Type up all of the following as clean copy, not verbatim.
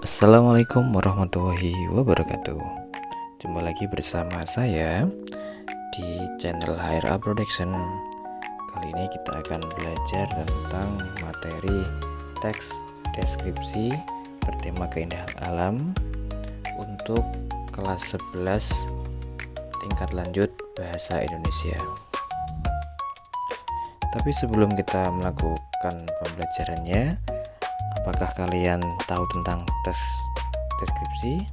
Assalamualaikum warahmatullahi wabarakatuh. Jumpa lagi bersama saya di channel HRA Production. Kali ini kita akan belajar tentang materi teks deskripsi bertema keindahan alam untuk kelas 11 tingkat lanjut bahasa Indonesia. Tapi sebelum kita melakukan pembelajarannya, apakah kalian tahu tentang teks deskripsi?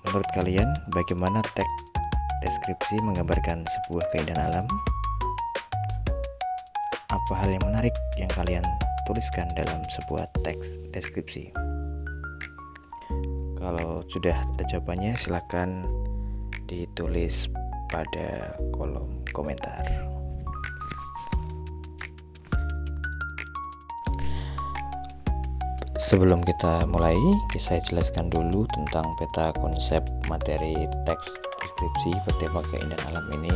Menurut kalian, bagaimana teks deskripsi menggambarkan sebuah keindahan alam? Apa hal yang menarik yang kalian tuliskan dalam sebuah teks deskripsi? Kalau sudah ada jawabannya, silakan ditulis pada kolom komentar. Sebelum kita mulai, saya jelaskan dulu tentang peta konsep materi teks deskripsi bertema keindahan alam ini.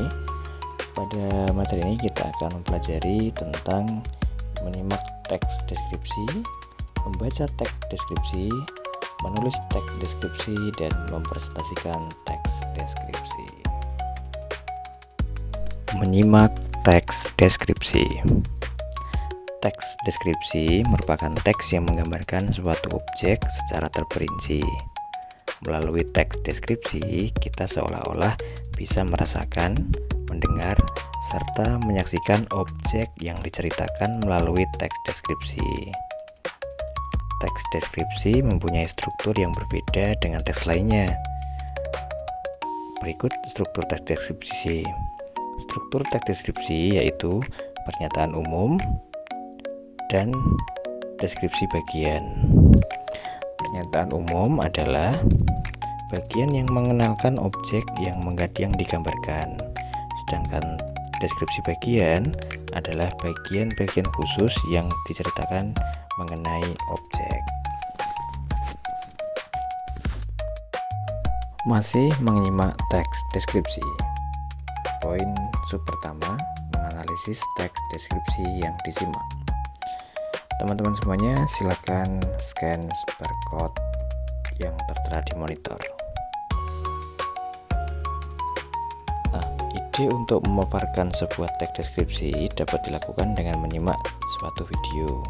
Pada materi ini kita akan mempelajari tentang menyimak teks deskripsi, membaca teks deskripsi, menulis teks deskripsi, dan mempresentasikan teks deskripsi. Menyimak teks deskripsi. Teks deskripsi merupakan teks yang menggambarkan suatu objek secara terperinci. Melalui teks deskripsi, kita seolah-olah bisa merasakan, mendengar, serta menyaksikan objek yang diceritakan melalui teks deskripsi. Teks deskripsi mempunyai struktur yang berbeda dengan teks lainnya. Berikut struktur teks deskripsi. Struktur teks deskripsi yaitu pernyataan umum dan deskripsi bagian. Pernyataan umum adalah bagian yang mengenalkan objek yang digambarkan, sedangkan deskripsi bagian adalah bagian-bagian khusus yang diceritakan mengenai objek. Masih menyimak teks deskripsi. Poin pertama, menganalisis teks deskripsi yang disimak. Teman-teman semuanya, silakan scan barcode yang tertera di monitor. Ide untuk memaparkan sebuah teks deskripsi dapat dilakukan dengan menyimak suatu video.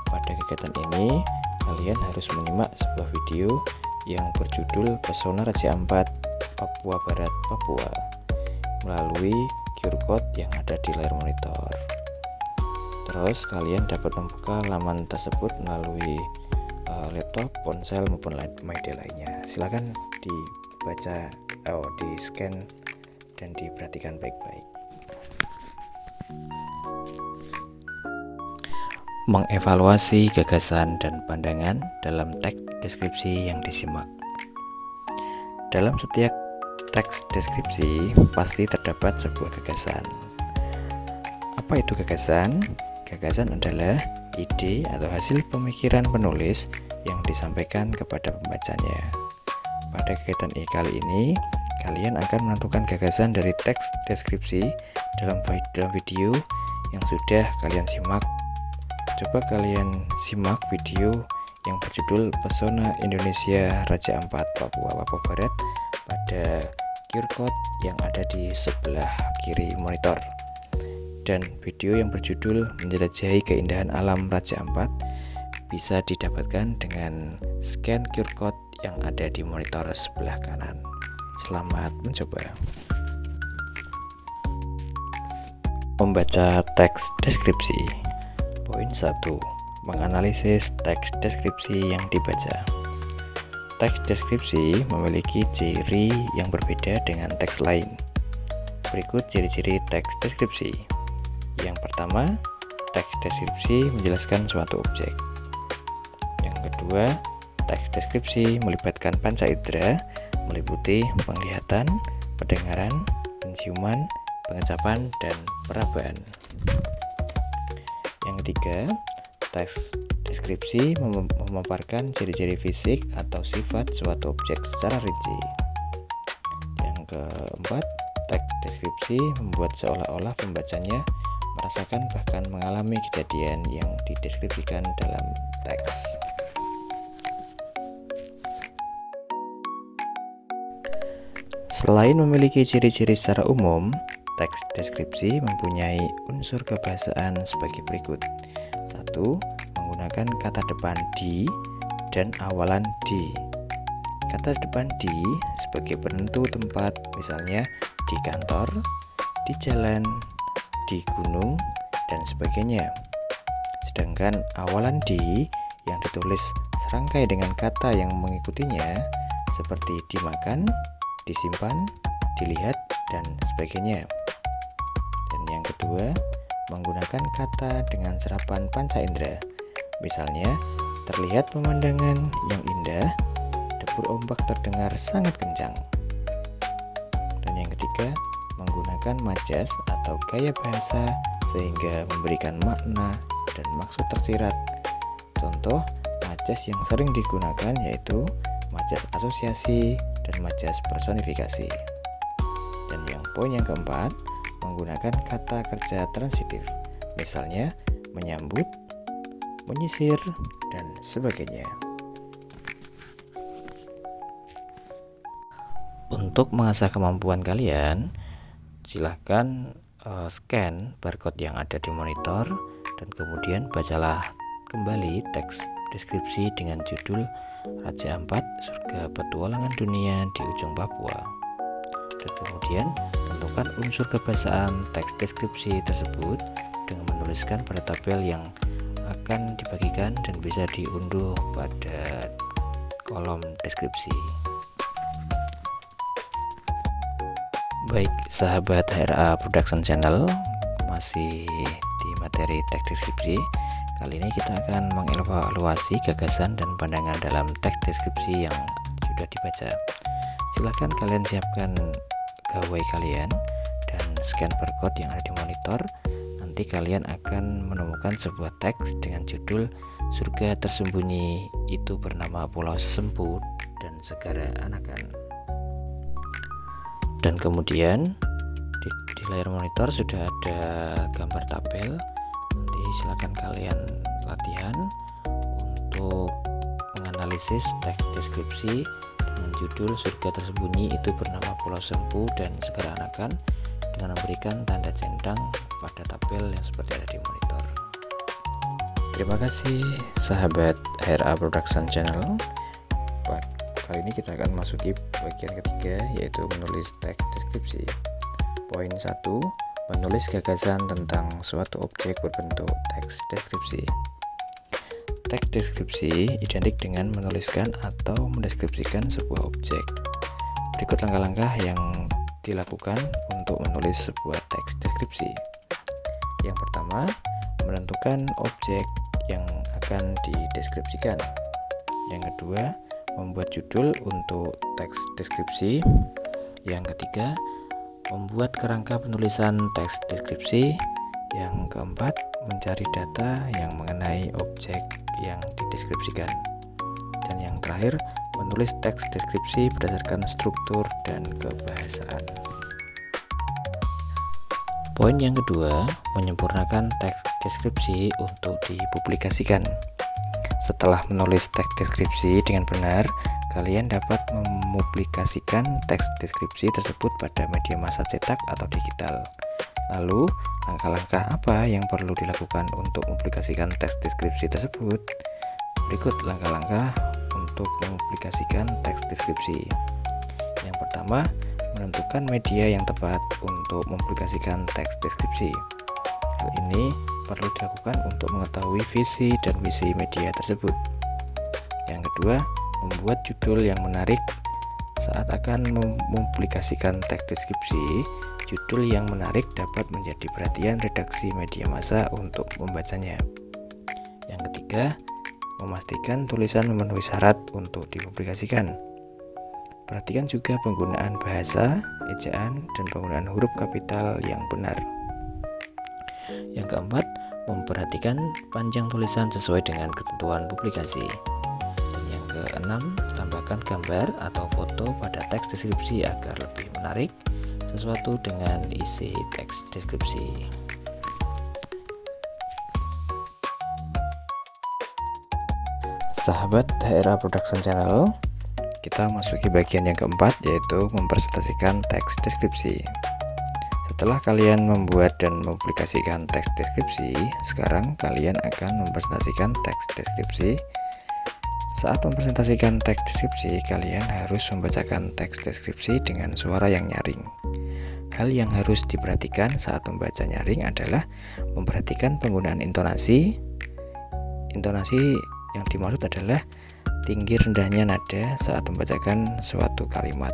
Pada kegiatan ini, kalian harus menyimak sebuah video yang berjudul Pesona Raja Ampat, Papua Barat, Papua, melalui QR code yang ada di layar monitor. Terus kalian dapat membuka laman tersebut melalui laptop, ponsel maupun media lainnya. Silakan dibaca, di-scan dan diperhatikan baik-baik. Mengevaluasi gagasan dan pandangan dalam teks deskripsi yang disimak. Dalam setiap teks deskripsi pasti terdapat sebuah gagasan. Apa itu gagasan? Gagasan adalah ide atau hasil pemikiran penulis yang disampaikan kepada pembacanya. Pada kegiatan kali ini, kalian akan menentukan gagasan dari teks deskripsi dalam video yang sudah kalian simak. Coba kalian simak video yang berjudul Pesona Indonesia Raja Ampat, Papua Barat pada QR code yang ada di sebelah kiri monitor. Dan video yang berjudul Menjelajahi Keindahan Alam Raja Ampat bisa didapatkan dengan scan QR code yang ada di monitor sebelah kanan. Selamat mencoba. Membaca teks deskripsi. Poin 1. Menganalisis teks deskripsi yang dibaca. Teks deskripsi memiliki ciri yang berbeda dengan teks lain. Berikut ciri-ciri teks deskripsi. Yang pertama, teks deskripsi menjelaskan suatu objek. Yang kedua, teks deskripsi melibatkan panca indera, meliputi penglihatan, pendengaran, penciuman, pengecapan, dan perabaan. Yang ketiga, teks deskripsi memaparkan ciri-ciri fisik atau sifat suatu objek secara rinci. Yang keempat, teks deskripsi membuat seolah-olah pembacanya merasakan bahkan mengalami kejadian yang dideskripsikan dalam teks. Selain memiliki ciri-ciri secara umum, teks deskripsi mempunyai unsur kebahasaan sebagai berikut. 1. Menggunakan kata depan di dan awalan di. Kata depan di sebagai penentu tempat, misalnya di kantor, di jalan, di gunung, dan sebagainya. Sedangkan awalan di yang ditulis serangkai dengan kata yang mengikutinya seperti dimakan, disimpan, dilihat, dan sebagainya. Dan yang kedua, menggunakan kata dengan serapan panca indera. Misalnya, terlihat pemandangan yang indah, debur ombak terdengar sangat kencang. Dan yang ketiga, menggunakan majas atau gaya bahasa sehingga memberikan makna dan maksud tersirat. Contoh, majas yang sering digunakan yaitu majas asosiasi dan majas personifikasi. Dan poin yang keempat, menggunakan kata kerja transitif, misalnya menyambut, menyisir, dan sebagainya. Untuk mengasah kemampuan kalian, silahkan scan barcode yang ada di monitor dan kemudian bacalah kembali teks deskripsi dengan judul Raja Ampat, Surga Petualangan Dunia di Ujung Papua. Dan kemudian tentukan unsur kebahasaan teks deskripsi tersebut dengan menuliskan pada tabel yang akan dibagikan dan bisa diunduh pada kolom deskripsi. Baik, sahabat HRA Production Channel, masih di materi teks deskripsi. Kali ini kita akan mengevaluasi gagasan dan pandangan dalam teks deskripsi yang sudah dibaca. Silakan kalian siapkan gawai kalian dan scan barcode yang ada di monitor. Nanti kalian akan menemukan sebuah teks dengan judul Surga Tersembunyi Itu Bernama Pulau Sempu dan Segara Anakan. Dan kemudian di layar monitor sudah ada gambar tabel. Nanti silakan kalian latihan untuk menganalisis teks deskripsi dengan judul Surga Tersembunyi Itu Bernama Pulau Sempu dan Segara Anakan dengan memberikan tanda centang pada tabel yang seperti ada di monitor. Terima kasih sahabat HRA Production Channel. Kali ini kita akan masuki bagian ketiga, yaitu menulis teks deskripsi. Poin 1, menulis gagasan tentang suatu objek berbentuk teks deskripsi. Teks deskripsi identik dengan menuliskan atau mendeskripsikan sebuah objek. Berikut langkah-langkah yang dilakukan untuk menulis sebuah teks deskripsi. Yang pertama, menentukan objek yang akan dideskripsikan. Yang kedua, membuat judul untuk teks deskripsi. Yang ketiga, membuat kerangka penulisan teks deskripsi. Yang keempat, mencari data yang mengenai objek yang dideskripsikan. Dan yang terakhir, menulis teks deskripsi berdasarkan struktur dan kebahasaan. Poin yang kedua, menyempurnakan teks deskripsi untuk dipublikasikan. Setelah menulis teks deskripsi dengan benar, kalian dapat mempublikasikan teks deskripsi tersebut pada media massa cetak atau digital. Lalu, langkah-langkah apa yang perlu dilakukan untuk mempublikasikan teks deskripsi tersebut? Berikut langkah-langkah untuk mempublikasikan teks deskripsi. Yang pertama, menentukan media yang tepat untuk mempublikasikan teks deskripsi. Hal ini perlu dilakukan untuk mengetahui visi dan misi media tersebut. Yang kedua, membuat judul yang menarik. Saat akan mempublikasikan teks deskripsi, judul yang menarik dapat menjadi perhatian redaksi media massa untuk membacanya. Yang ketiga, memastikan tulisan memenuhi syarat untuk dipublikasikan. Perhatikan juga penggunaan bahasa, ejaan, dan penggunaan huruf kapital yang benar. Yang keempat, memperhatikan panjang tulisan sesuai dengan ketentuan publikasi. Dan yang keenam, tambahkan gambar atau foto pada teks deskripsi agar lebih menarik sesuatu dengan isi teks deskripsi. Sahabat HRA Production Channel, kita masuki bagian yang keempat, yaitu mempresentasikan teks deskripsi. Setelah kalian membuat dan mempublikasikan teks deskripsi, sekarang kalian akan mempresentasikan teks deskripsi. Saat mempresentasikan teks deskripsi, kalian harus membacakan teks deskripsi dengan suara yang nyaring. Hal yang harus diperhatikan saat membaca nyaring adalah memperhatikan penggunaan intonasi. Intonasi yang dimaksud adalah tinggi rendahnya nada saat membacakan suatu kalimat.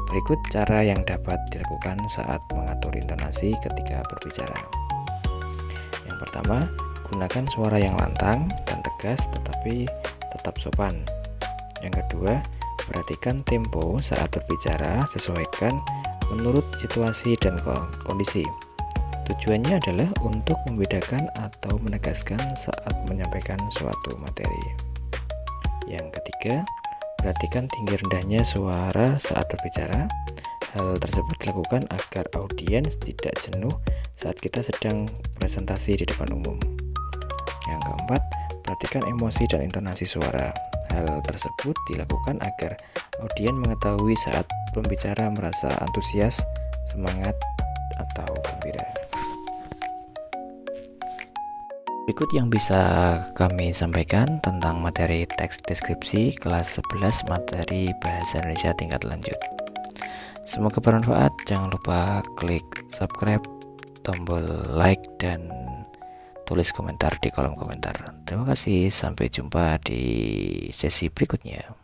Berikut cara yang dapat dilakukan saat mengatur intonasi ketika berbicara. Yang pertama, gunakan suara yang lantang dan tegas tetapi tetap sopan. Yang kedua, perhatikan tempo saat berbicara, sesuaikan menurut situasi dan kondisi. Tujuannya adalah untuk membedakan atau menegaskan saat menyampaikan suatu materi. Yang ketiga, perhatikan tinggi rendahnya suara saat berbicara. Hal tersebut dilakukan agar audiens tidak jenuh saat kita sedang presentasi di depan umum. Yang keempat, perhatikan emosi dan intonasi suara. Hal tersebut dilakukan agar audiens mengetahui saat pembicara merasa antusias, semangat, atau gembira. Berikut yang bisa kami sampaikan tentang materi teks deskripsi kelas 11 materi Bahasa Indonesia tingkat lanjut. Semoga bermanfaat. Jangan lupa klik subscribe, tombol like, dan tulis komentar di kolom komentar. Terima kasih, sampai jumpa di sesi berikutnya.